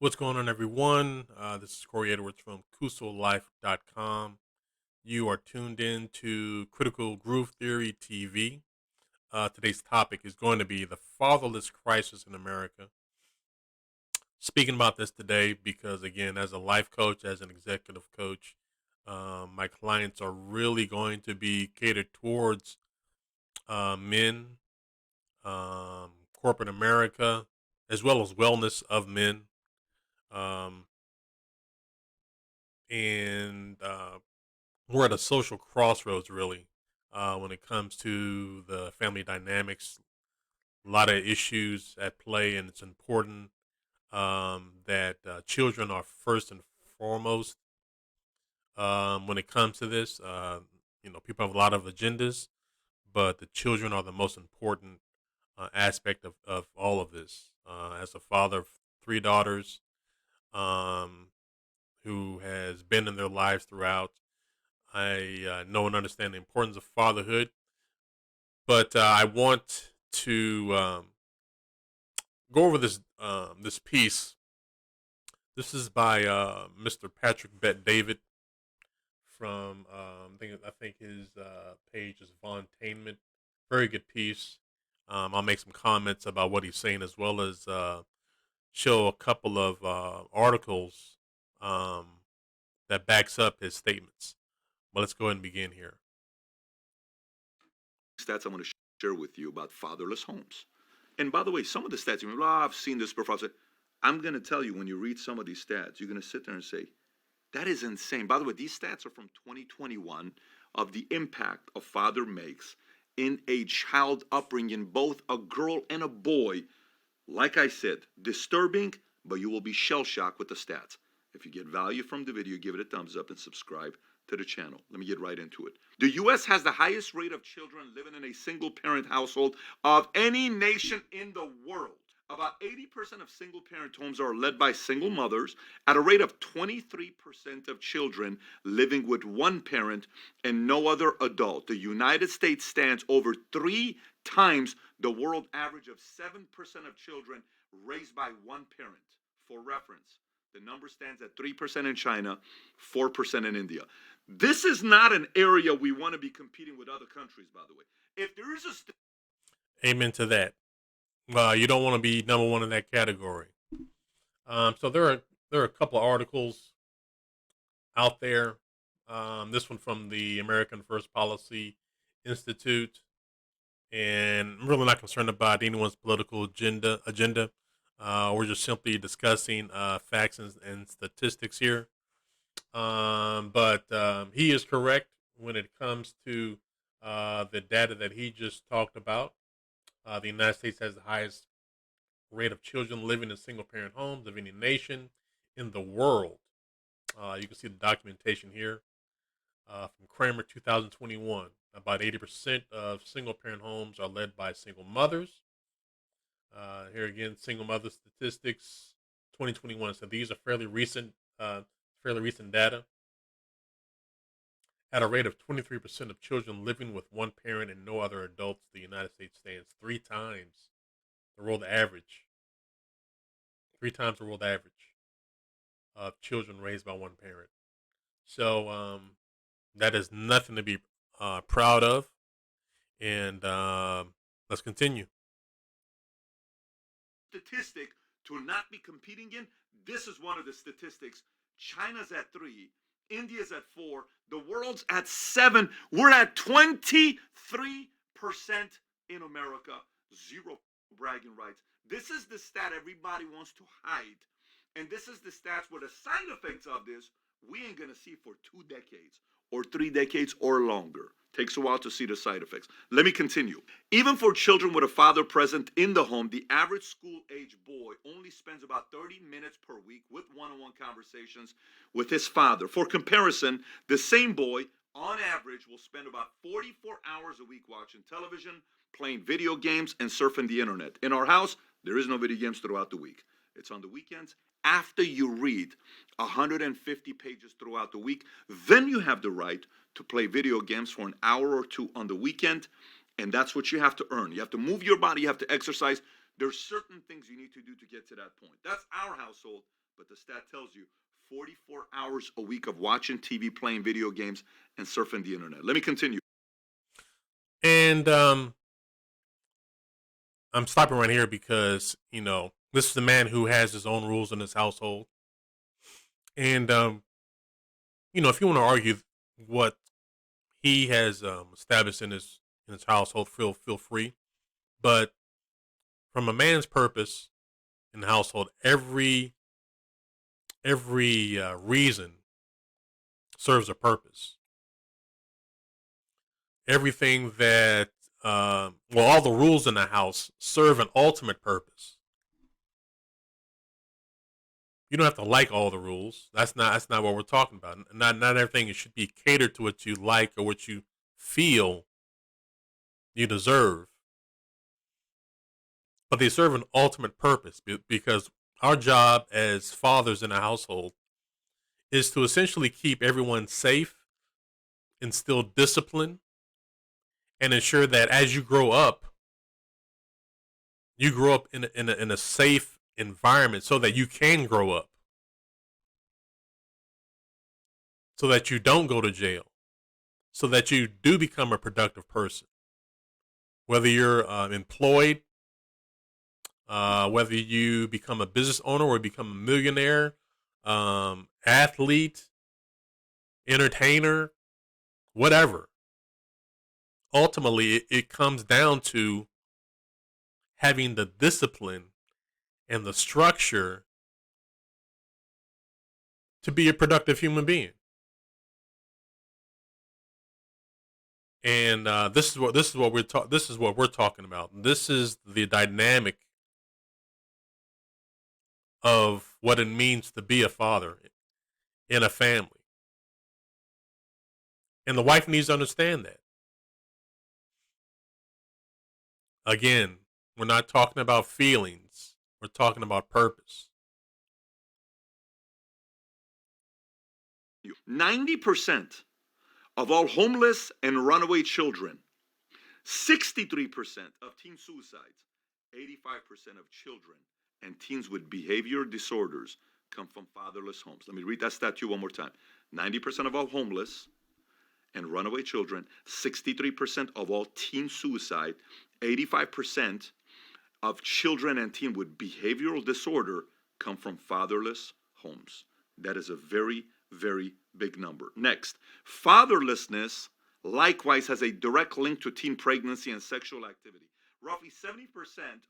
What's going on, everyone? This is Corey Edwards from CusoLife.com. You are tuned in to Critical Groove Theory TV. Today's topic is going to be the fatherless crisis in America. Speaking about this today because, again, as a life coach, as an executive coach, my clients are really going to be catered towards men, corporate America, as well as wellness of men. Um, and we're at a social crossroads, really, when it comes to the family dynamics. A lot of issues at play, and it's important that children are first and foremost when it comes to this. People have a lot of agendas, but the children are the most important aspect of all of this. As a father of three daughters um, who has been in their lives throughout, I know and understand the importance of fatherhood, but I want to go over this piece. This is by Mr. Patrick Bet David from I think his page is Vontainment. Very good piece. I'll make some comments about what he's saying as well as show a couple of articles um, that backs up his statements. But let's go ahead and begin here. Stats I want to share with you about fatherless homes. And by the way, some of the stats, you mean, I've seen this before. I'm going to tell you, when you read some of these stats, you're going to sit there and say, that is insane. By the way, these stats are from 2021 of the impact a father makes in a child upbringing, both a girl and a boy. Like I said, disturbing, but you will be shell shocked with the stats. If you get value from the video, give it a thumbs up and subscribe to the channel. Let me get right into it. The U.S. has the highest rate of children living in a single parent household of any nation in the world. About 80% of single parent homes are led by single mothers, at a rate of 23% of children living with one parent and no other adult. The United States stands over 3 times the world average of 7% of children raised by one parent. For reference, the number stands at 3% in China, 4% in India. This is not an area we want to be competing with other countries, by the way. If there is a Amen to that. You don't want to be number one in that category. So there are a couple of articles out there. This one from the American First Policy Institute, and I'm really not concerned about anyone's political agenda. We're just simply discussing facts and statistics here. But he is correct when it comes to the data that he just talked about. The United States has the highest rate of children living in single parent homes of any nation in the world. You can see the documentation here from Kramer 2021. About 80% of single parent homes are led by single mothers. Here again, single mother statistics 2021. So these are fairly recent data. At a rate of 23% of children living with one parent and no other adults, the United States stands 3 times the world average. 3 times the world average of children raised by one parent. So that is nothing to be proud of. And let's continue. statistic to not be competing in, this is one of the statistics. China's at 3, India's at 4, the world's at 7. We're at 23% in America. Zero bragging rights. This is the stat everybody wants to hide. And this is the stats where the side effects of this we ain't gonna see for 2 decades or 3 decades or longer. Takes a while to see the side effects. Let me continue. Even for children with a father present in the home, the average school age boy only spends about 30 minutes per week with one-on-one conversations with his father. For comparison, the same boy on average will spend about 44 hours a week watching television, playing video games, and surfing the internet. In our house, there is no video games throughout the week. It's on the weekends. After you read 150 pages throughout the week, then you have the right to play video games for an hour or two on the weekend, and that's what you have to earn. You have to move your body, you have to exercise There's certain things you need to do to get to that point. That's our household, but the stat tells you 44 hours a week of watching TV, playing video games, and surfing the internet. Let me continue. And I'm stopping right here because, this is the man who has his own rules in his household. And, if you want to argue what he has established in his household, feel free. But from a man's purpose in the household, every reason serves a purpose. Everything that all the rules in the house serve an ultimate purpose. You don't have to like all the rules. That's not what we're talking about. Not everything should be catered to what you like or what you feel you deserve. But they serve an ultimate purpose because our job as fathers in a household is to essentially keep everyone safe, instill discipline, and ensure that as you grow up in a safe environment so that you can grow up, so that you don't go to jail, so that you do become a productive person. Whether you're employed, whether you become a business owner or become a millionaire, athlete, entertainer, whatever. Ultimately, it comes down to having the discipline and the structure to be a productive human being. And this is what we're talking about. This is the dynamic of what it means to be a father in a family. And the wife needs to understand that. Again, we're not talking about feelings. We're talking about purpose. 90% of all homeless and runaway children, 63% of teen suicides, 85% of children and teens with behavior disorders come from fatherless homes. Let me read that stat to you one more time. 90% of all homeless and runaway children, 63% of all teen suicide, 85% of children and teens with behavioral disorder come from fatherless homes. That is a very, very big number. Next, fatherlessness likewise has a direct link to teen pregnancy and sexual activity. Roughly 70%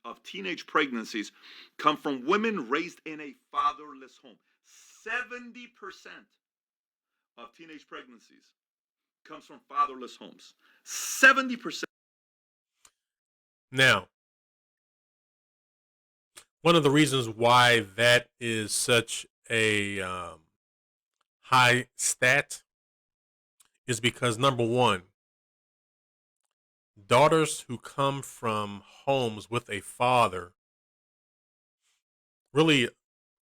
of teenage pregnancies come from women raised in a fatherless home. 70% of teenage pregnancies comes from fatherless homes. 70%. Now, one of the reasons why that is such a high stat is because, number one, daughters who come from homes with a father, really,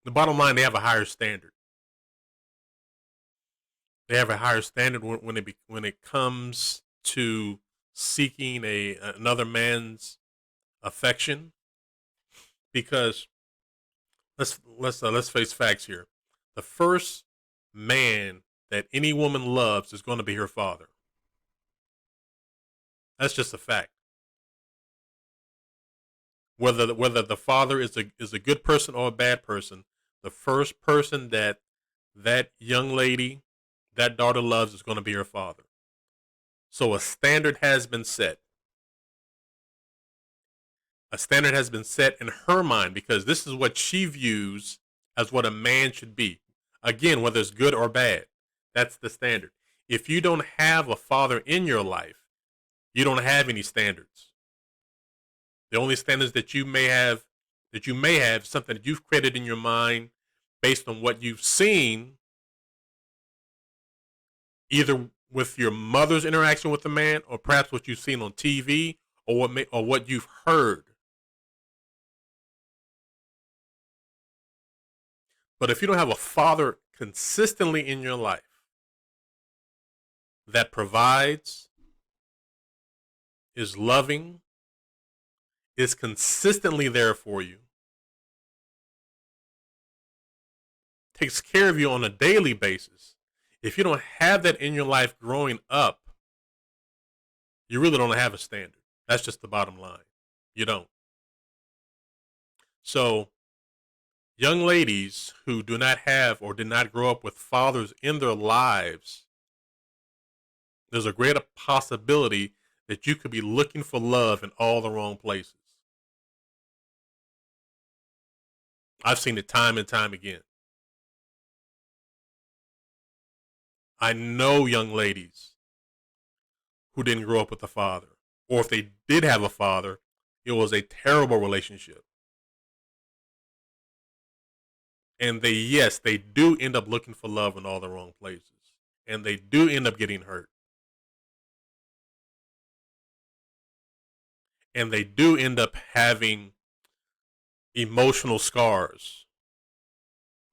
the bottom line, they have a higher standard. They have a higher standard when it comes to seeking another man's affection, because let's face facts here. The first man that any woman loves is going to be her father. That's just a fact. Whether the father is a good person or a bad person, the first person that young lady, that daughter loves is going to be her father. So a standard has been set. A standard has been set in her mind because this is what she views as what a man should be. Again, whether it's good or bad, that's the standard. If you don't have a father in your life, you don't have any standards. The only standards that you may have something that you've created in your mind based on what you've seen, either with your mother's interaction with the man, or perhaps what you've seen on TV, or what you've heard. But if you don't have a father consistently in your life that provides, is loving, is consistently there for you, takes care of you on a daily basis, if you don't have that in your life growing up, you really don't have a standard. That's just the bottom line. You don't. So, young ladies who do not have or did not grow up with fathers in their lives, there's a greater possibility that you could be looking for love in all the wrong places. I've seen it time and time again. I know young ladies who didn't grow up with a father, or if they did have a father, it was a terrible relationship. And yes, they do end up looking for love in all the wrong places. And they do end up getting hurt. And they do end up having emotional scars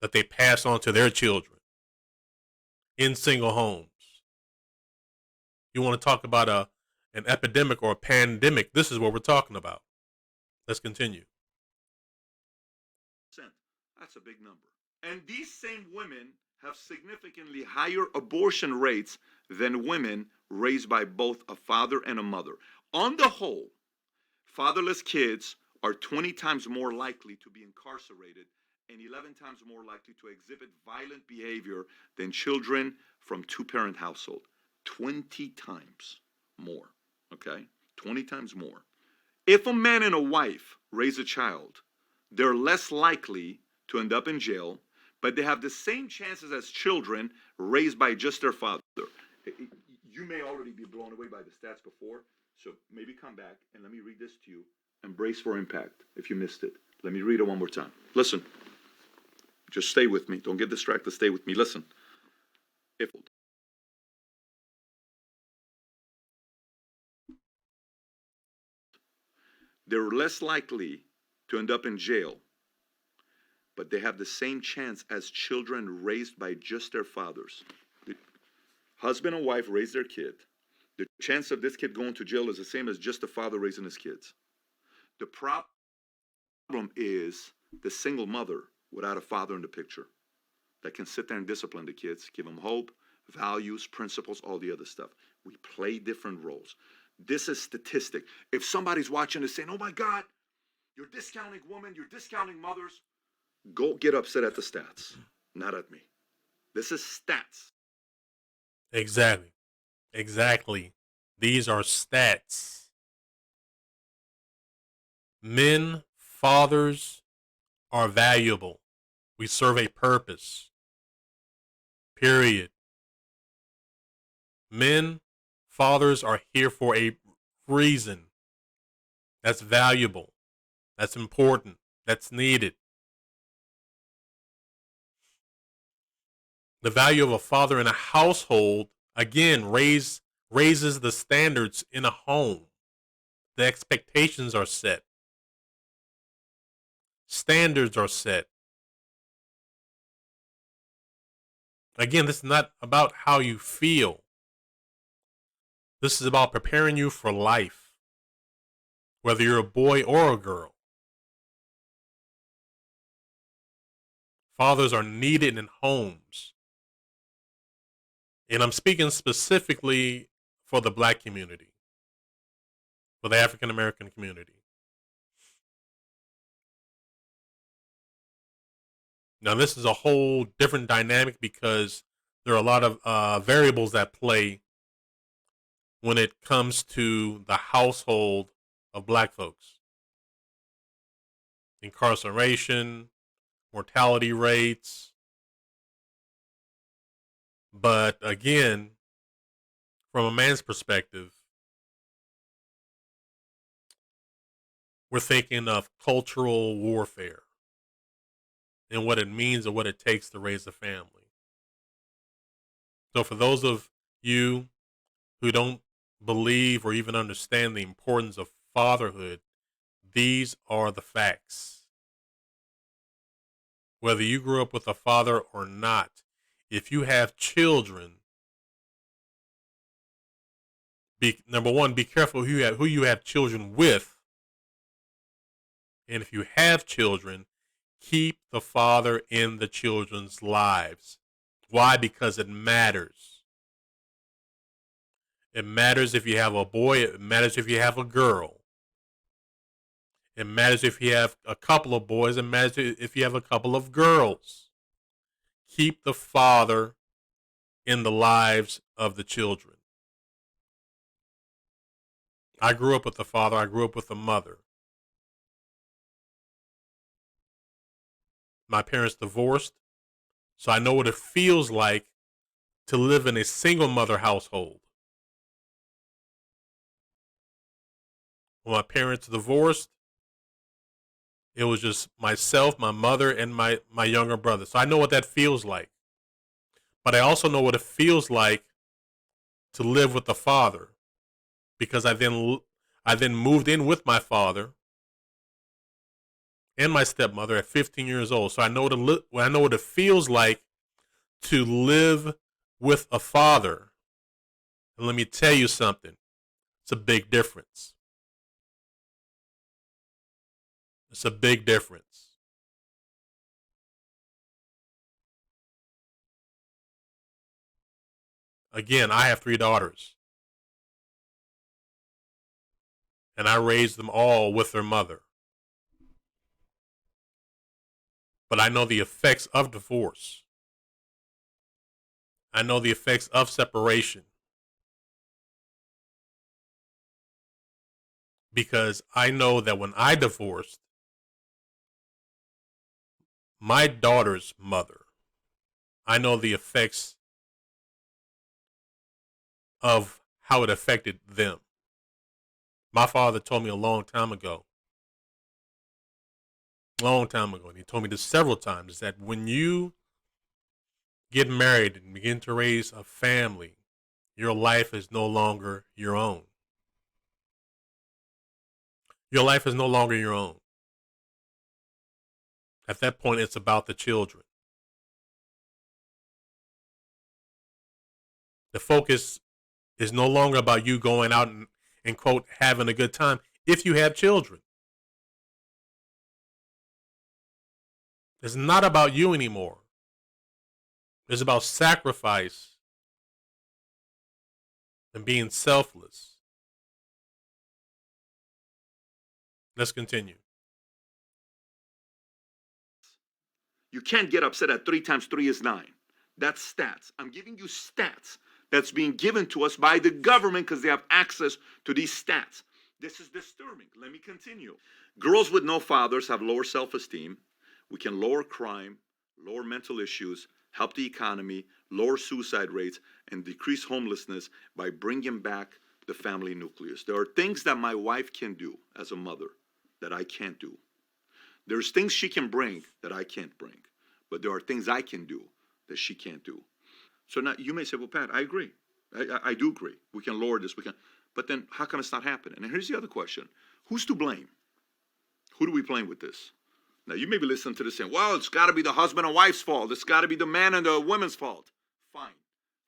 that they pass on to their children in single homes. You want to talk about an epidemic or a pandemic, this is what we're talking about. Let's continue. That's a big number. And these same women have significantly higher abortion rates than women raised by both a father and a mother. On the whole, fatherless kids are 20 times more likely to be incarcerated and 11 times more likely to exhibit violent behavior than children from two-parent household. 20 times more, okay? 20 times more. If a man and a wife raise a child, they're less likely to end up in jail, but they have the same chances as children raised by just their father. You may already be blown away by the stats before, so maybe come back and let me read this to you and brace for impact if you missed it. Let me read it one more time. Listen. Just stay with me. Don't get distracted. Stay with me. Listen. If they're less likely to end up in jail, but they have the same chance as children raised by just their fathers. The husband and wife raise their kid. The chance of this kid going to jail is the same as just the father raising his kids. The problem is the single mother without a father in the picture that can sit there and discipline the kids, give them hope, values, principles, all the other stuff. We play different roles. This is statistic. If somebody's watching this saying, oh my God, you're discounting women, you're discounting mothers, go get upset at the stats, not at me. This is stats. Exactly. Exactly. These are stats. Men, fathers are valuable. We serve a purpose. Period. Men, fathers are here for a reason. That's valuable. That's important. That's needed. The value of a father in a household, again, raises the standards in a home. The expectations are set. Standards are set. Again, this is not about how you feel. This is about preparing you for life, whether you're a boy or a girl. Fathers are needed in homes. And I'm speaking specifically for the black community, for the African American community. Now, this is a whole different dynamic because there are a lot of variables at play when it comes to the household of black folks. Incarceration, mortality rates. But again, from a man's perspective, we're thinking of cultural warfare and what it means and what it takes to raise a family. So for those of you who don't believe or even understand the importance of fatherhood, these are the facts. Whether you grew up with a father or not, if you have children, number one, be careful who you have children with, And if you have children, keep the father in the children's lives. Why? Because it matters. It matters if you have a boy. It matters if you have a girl. It matters if you have a couple of boys. It matters if you have a couple of girls. Keep the father in the lives of the children. I grew up with a father. I grew up with a mother. My parents divorced, so I know what it feels like to live in a single mother household. When my parents divorced, it was just myself, my mother, and my younger brother. So I know what that feels like. But I also know what it feels like to live with the father because I then moved in with my father and my stepmother at 15 years old. So I know what it feels like to live with a father. And let me tell you something. It's a big difference. It's a big difference. Again, I have 3 daughters, and I raised them all with their mother. But I know the effects of divorce. I know the effects of separation because I know that when I divorced my daughter's mother, I know the effects of how it affected them. My father told me long time ago, and he told me this several times, is that when you get married and begin to raise a family, your life is no longer your own. Your life is no longer your own. At that point, it's about the children. The focus is no longer about you going out and quote, having a good time if you have children. It's not about you anymore. It's about sacrifice and being selfless. Let's continue. You can't get upset at 3 times 3 is 9. That's stats. I'm giving you stats that's being given to us by the government because they have access to these stats. This is disturbing. Let me continue. Girls with no fathers have lower self esteem. We can lower crime, lower mental issues, help the economy, lower suicide rates, and decrease homelessness by bringing back the family nucleus. There are things that my wife can do as a mother that I can't do. There's things she can bring that I can't bring, but there are things I can do that she can't do. So now you may say, well, Pat, I agree. I do agree. We can lower this. We can, but then how come it's not happening? And here's the other question: who's to blame? Who do we blame with this? Now you may be listening to this saying, well, it's got to be the husband and wife's fault. It's got to be the man and the woman's fault. Fine.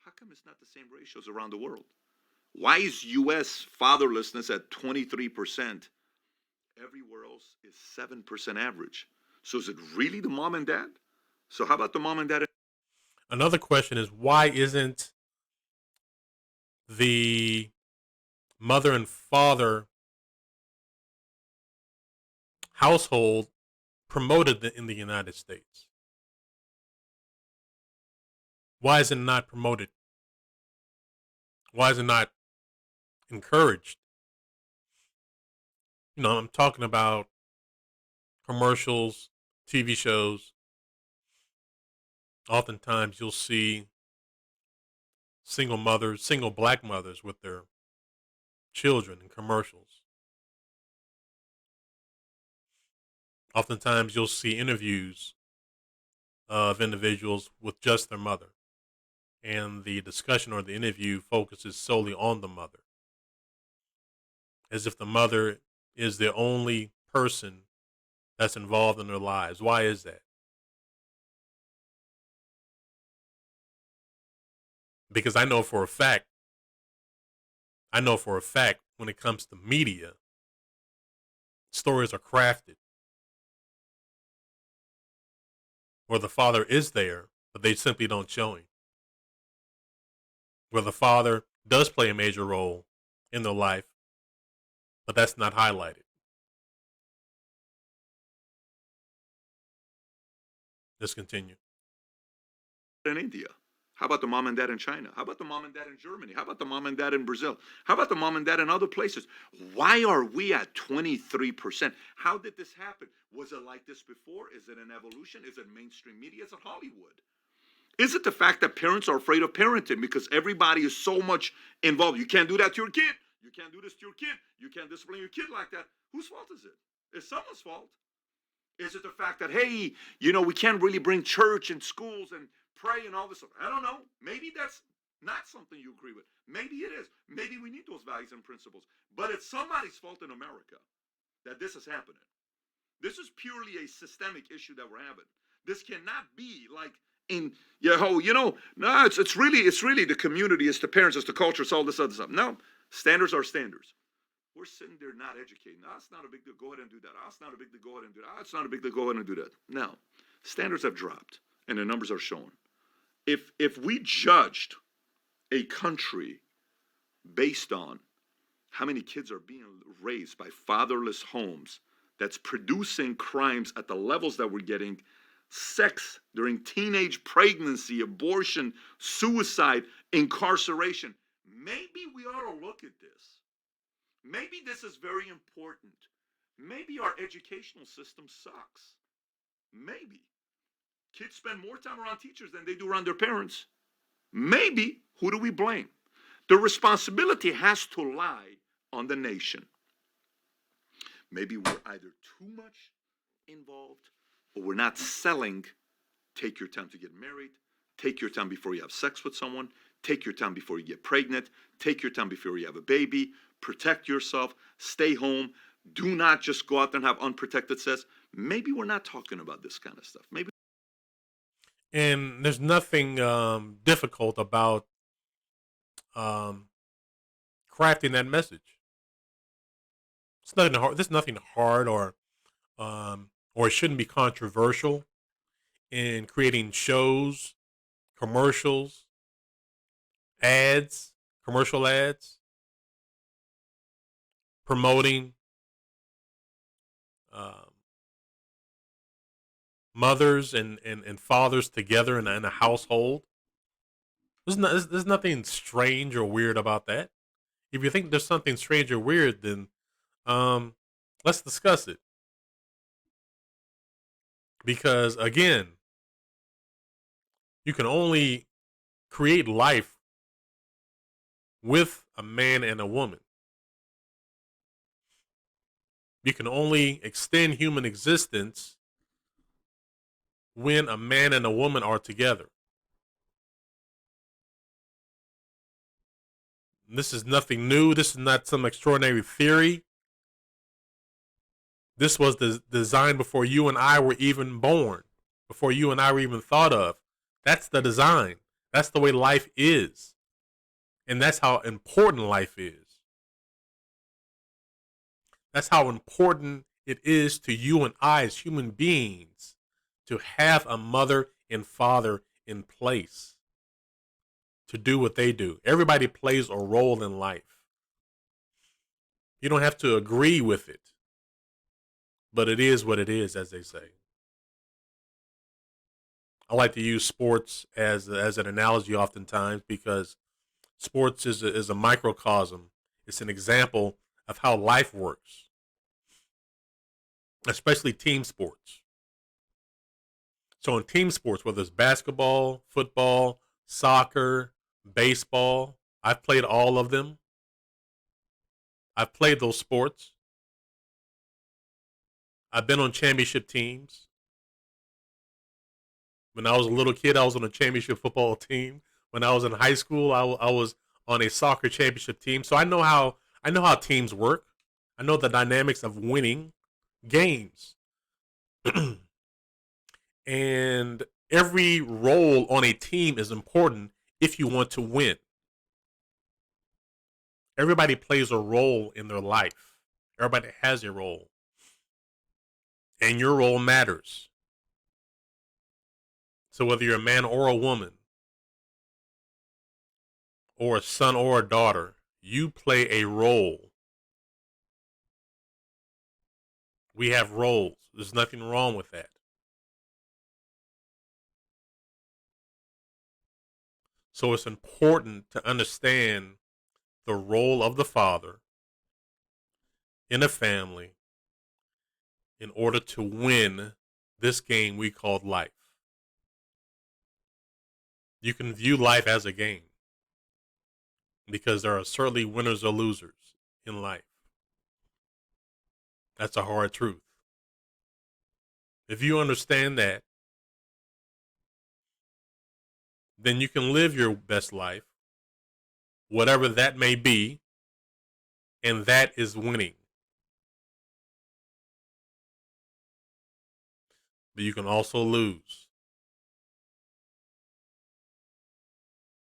How come it's not the same ratios around the world? Why is U.S. fatherlessness at 23%? Everywhere else is 7% average. So is it really the mom and dad? So how about the mom and dad? Another question is, why isn't the mother and father household promoted in the United States? Why is it not promoted? Why is it not encouraged? I'm talking about commercials, TV shows. Oftentimes you'll see single black mothers with their children in commercials. Oftentimes you'll see interviews of individuals with just their mother, and the discussion or the interview focuses solely on the mother, as if the mother is the only person that's involved in their lives. Why is that? Because I know for a fact when it comes to media, stories are crafted. where the father is there, but they simply don't show him. Where the father does play a major role in their life, but that's not highlighted. Let's continue. In India? How about the mom and dad in China? How about the mom and dad in Germany? How about the mom and dad in Brazil? How about the mom and dad in other places? Why are we at 23%? How did this happen? Was it like this before? Is it an evolution? Is it mainstream media? Is it Hollywood? Is it the fact that parents are afraid of parenting because everybody is so much involved? You can't do that to your kid. You can't do this to your kid. You can't discipline your kid like that. Whose fault is it? It's someone's fault. Is it the fact that, hey, we can't really bring church and schools and pray and all this stuff? I don't know. Maybe that's not something you agree with. Maybe it is. Maybe we need those values and principles. But it's somebody's fault in America that this is happening. This is purely a systemic issue that we're having. This cannot be like no, it's really the community, it's the parents, it's the culture, it's all this other stuff. No, standards are standards. We're sitting there not educating. No, it's not a big deal. Go ahead and do that. Oh, it's not a big deal. Go ahead and do that. Oh, it's not a big deal. Go ahead and do that. No, standards have dropped, and the numbers are shown. If we judged a country based on how many kids are being raised by fatherless homes, that's producing crimes at the levels that we're getting, sex during teenage pregnancy, abortion, suicide, incarceration, maybe we ought to look at this. Maybe this is very important. Maybe our educational system sucks. Maybe. Kids spend more time around teachers than they do around their parents. Maybe. Who do we blame? The responsibility has to lie on the nation. Maybe we're either too much involved or we're not selling. Take your time to get married. Take your time before you have sex with someone. Take your time before you get pregnant. Take your time before you have a baby. Protect yourself. Stay home. Do not just go out there and have unprotected sex. Maybe we're not talking about this kind of stuff. Maybe. And there's nothing difficult about crafting that message. It's nothing hard. There's nothing hard or it shouldn't be controversial in creating shows, commercials, ads, commercial ads, promoting mothers and fathers together in a household. There's nothing strange or weird about that. If you think there's something strange or weird, then let's discuss it. Because again, you can only create life with a man and a woman. You can only extend human existence when a man and a woman are together. This is nothing new. This is not some extraordinary theory. This was designed before you and I were even born, before you and I were even thought of. That's the design. That's the way life is. And that's how important life is. That's how important it is to you and I as human beings to have a mother and father in place to do what they do. Everybody plays a role in life. You don't have to agree with it, but it is what it is, as they say. I like to use sports as an analogy oftentimes because sports is a microcosm. It's an example of how life works, especially team sports. So in team sports, whether it's basketball, football, soccer, baseball, I've played all of them. I've played those sports. I've been on championship teams. When I was a little kid, I was on a championship football team. When I was in high school, I was on a soccer championship team. So I know how teams work. I know the dynamics of winning games. And every role on a team is important if you want to win. Everybody plays a role in their life. Everybody has a role. And your role matters. So whether you're a man or a woman, or a son or a daughter, you play a role. We have roles. There's nothing wrong with that. So it's important to understand the role of the father in a family in order to win this game we called life. You can view life as a game because there are certainly winners or losers in life. That's a hard truth. If you understand that, then you can live your best life, whatever that may be, and that is winning. But you can also lose.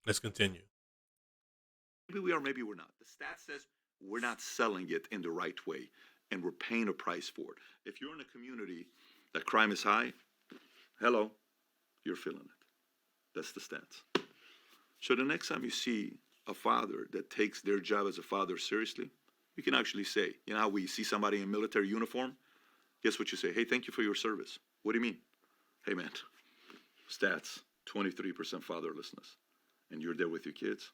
Let's continue. Maybe we are, maybe we're not. The stat says we're not selling it in the right way, and we're paying a price for it. If you're in a community that crime is high, hello, you're feeling it. That's the stats. So the next time you see a father that takes their job as a father seriously, you can actually say, you know how we see somebody in military uniform? Guess what you say? Hey, thank you for your service. What do you mean? Hey, man, stats, 23% fatherlessness. And you're there with your kids.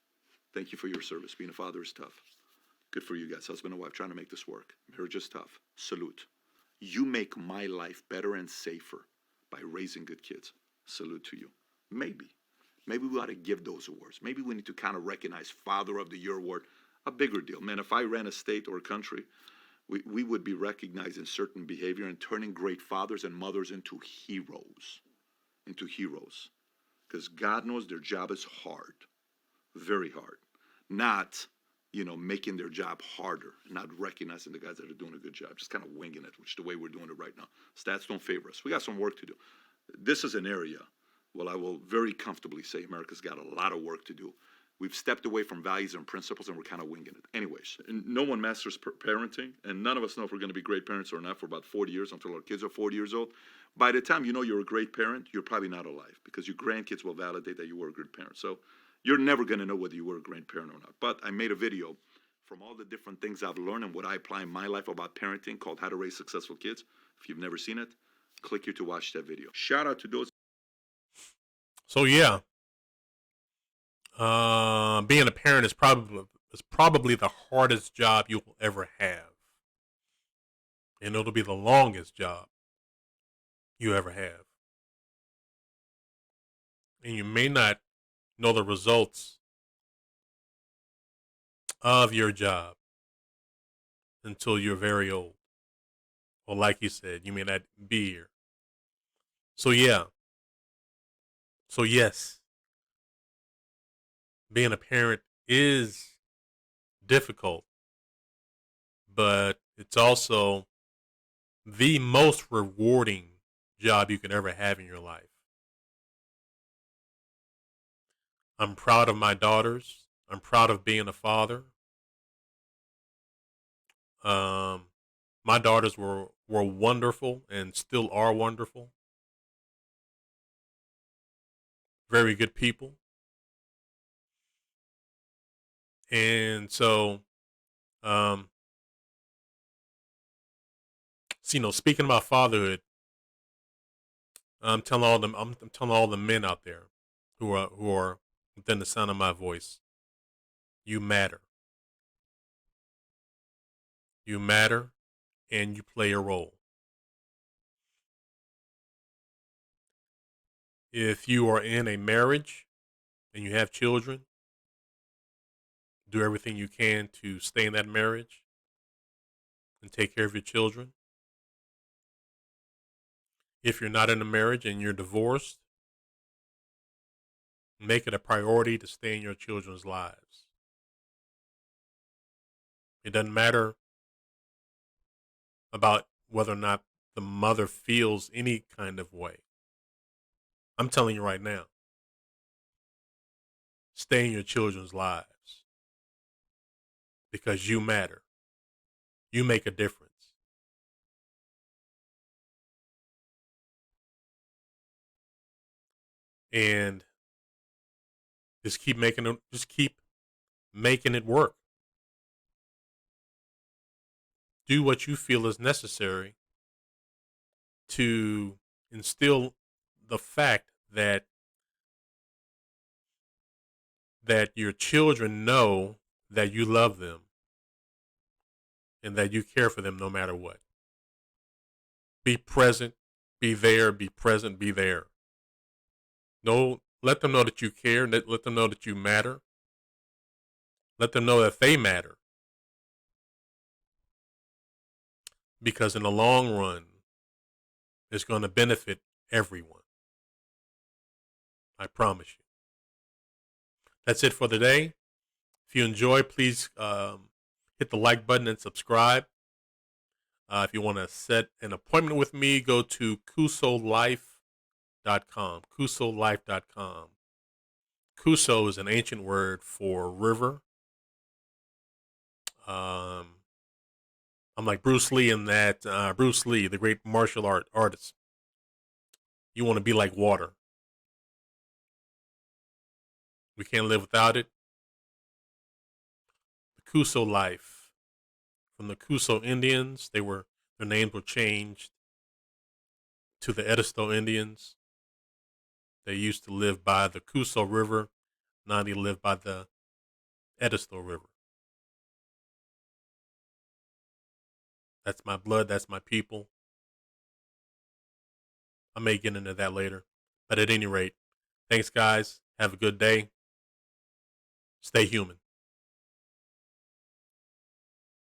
Thank you for your service. Being a father is tough. Good for you guys, husband and wife, trying to make this work. Marriage is tough. Salute. You make my life better and safer by raising good kids. Salute to you. Maybe. Maybe we ought to give those awards. Maybe we need to kind of recognize Father of the Year award, a bigger deal. Man, if I ran a state or a country, we would be recognizing certain behavior and turning great fathers and mothers into heroes. Into heroes. Because God knows their job is hard. Very hard. Not, making their job harder, not recognizing the guys that are doing a good job, just kind of winging it, which is the way we're doing it right now. Stats don't favor us. We got some work to do. This is an area, well, I will very comfortably say America's got a lot of work to do. We've stepped away from values and principles, and we're kind of winging it. Anyways, no one masters parenting, and none of us know if we're going to be great parents or not for about 40 years until our kids are 40 years old. By the time you know you're a great parent, you're probably not alive because your grandkids will validate that you were a good parent. So you're never going to know whether you were a great parent or not. But I made a video from all the different things I've learned and what I apply in my life about parenting called How to Raise Successful Kids. If you've never seen it, click here to watch that video. Shout out to those. So yeah, being a parent is probably the hardest job you will ever have, and it'll be the longest job you ever have. And you may not know the results of your job until you're very old. Or like you said, you may not be here. So yeah. So yes, being a parent is difficult, but it's also the most rewarding job you can ever have in your life. I'm proud of my daughters. I'm proud of being a father. Um, my daughters were wonderful and still are wonderful. Very good people. And so, um, speaking about fatherhood, I'm telling all the men out there who are within the sound of my voice, you matter. You matter, and you play a role. If you are in a marriage and you have children, do everything you can to stay in that marriage and take care of your children. If you're not in a marriage and you're divorced, make it a priority to stay in your children's lives. It doesn't matter about whether or not the mother feels any kind of way. I'm telling you right now, stay in your children's lives because you matter. You make a difference. and just keep making it work. Do what you feel is necessary to instill the fact that your children know that you love them and that you care for them no matter what. Be present, be there, be present, be there. No, let them know that you care, let them know that you matter. Let them know that they matter, because in the long run, it's going to benefit everyone. I promise you. That's it for today. If you enjoy, please hit the like button and subscribe. If you want to set an appointment with me, go to kusolife.com. Kusolife.com. Kuso is an ancient word for river. Um, I'm like Bruce Lee in that Bruce Lee, the great martial artist. You want to be like water. We can't live without it. The Kuso life from the Kuso Indians. Their names were changed to the Edisto Indians. They used to live by the Kuso River. Now they live by the Edisto River. That's my blood. That's my people. I may get into that later. But at any rate, thanks, guys. Have a good day. Stay human.